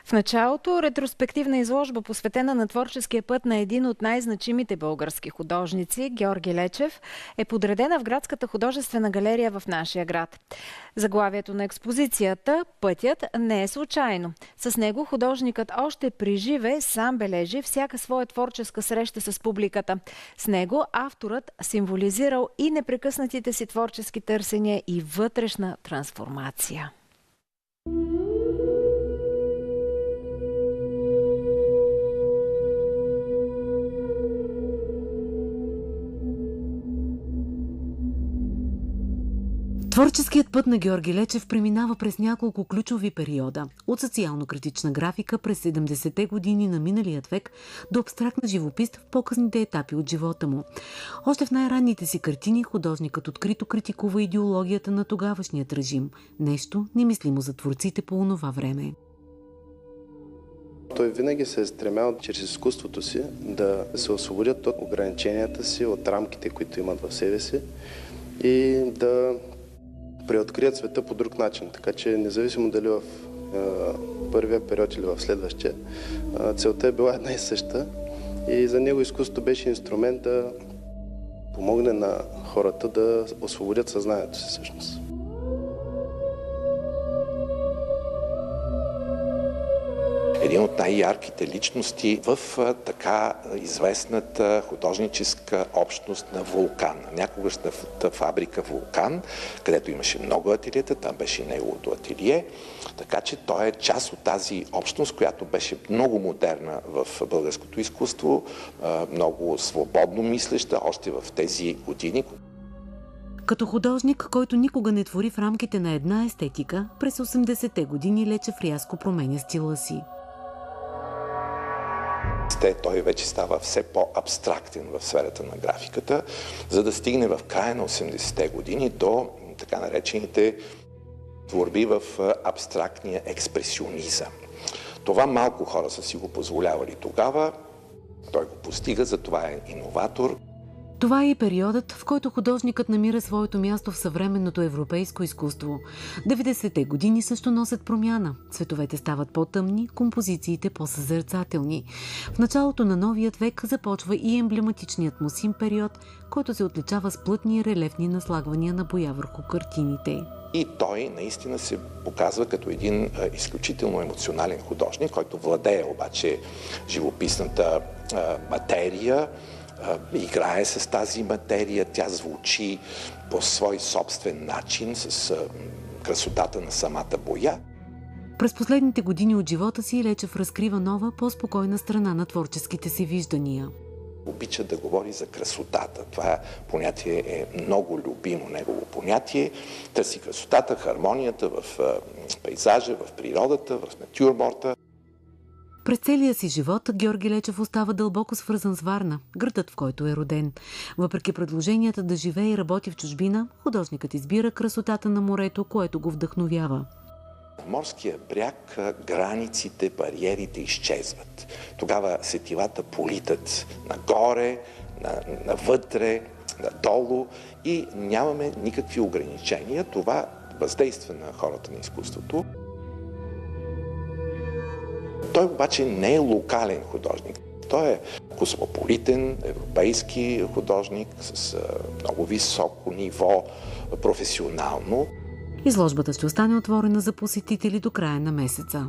В началото ретроспективна изложба, посветена на творческия път на един от най-значимите български художници, Георги Лечев, е подредена в Градската художествена галерия в нашия град. Заглавието на експозицията «Пътят» не е случайно. С него художникът още при живе сам бележи всяка своя творческа среща с публиката. С него авторът символизирал и непрекъснатите си творчески търсения и вътрешна трансформация. Творческият път на Георги Лечев преминава през няколко ключови периода. От социално-критична графика през 70-те години на миналият век до абстрактна живопис в по-късните етапи от живота му. Още в най-ранните си картини художникът открито критикува идеологията на тогавашният режим. Нещо немислимо за творците по онова време. Той винаги се е стремял чрез изкуството си да се освободят от ограниченията си, от рамките, които имат в себе си и да преоткрият света по друг начин. Така че независимо дали в първия период или в следващия, целта е била една и съща и за него изкуството беше инструмент да помогне на хората да освободят съзнанието си всъщност. Един от най-ярките личности в така известната художническа общност на Вулкан. Някогашната фабрика Вулкан, където имаше много ателиета, там беше и неговото ателие. Така че той е част от тази общност, която беше много модерна в българското изкуство, много свободно мислеща още в тези години. Като художник, който никога не твори в рамките на една естетика, през 80-те години Лечев рязко променя стила си. Той вече става все по-абстрактен в сферата на графиката, за да стигне в края на 80-те години до така наречените творби в абстрактния експресионизъм. Това малко хора са си го позволявали тогава, той го постига, затова е иноватор. Това е и периодът, в който художникът намира своето място в съвременното европейско изкуство. 90-те години също носят промяна. Цветовете стават по-тъмни, композициите по-съзерцателни. В началото на новият век започва и емблематичният му син период, който се отличава с плътни и релефни наслагвания на боя върху картините. И той наистина се показва като един изключително емоционален художник, който владее обаче живописната материя, играе с тази материя, тя звучи по свой собствен начин, с красотата на самата боя. През последните години от живота си Лечев разкрива нова, по-спокойна страна на творческите си виждания. Обича да говори за красотата. Това понятие е много любимо негово понятие. Търси красотата, хармонията в пейзажа, в природата, в натюрморта. През целия си живот Георги Лечев остава дълбоко свързан с Варна, градът, в който е роден. Въпреки предложенията да живее и работи в чужбина, художникът избира красотата на морето, което го вдъхновява. В морския бряг границите, бариерите изчезват. Тогава сетивата политат нагоре, навътре, надолу и нямаме никакви ограничения. Това въздейства на хората на изкуството. Той обаче не е локален художник. Той е космополитен, европейски художник с много високо ниво, професионално. Изложбата ще остане отворена за посетители до края на месеца.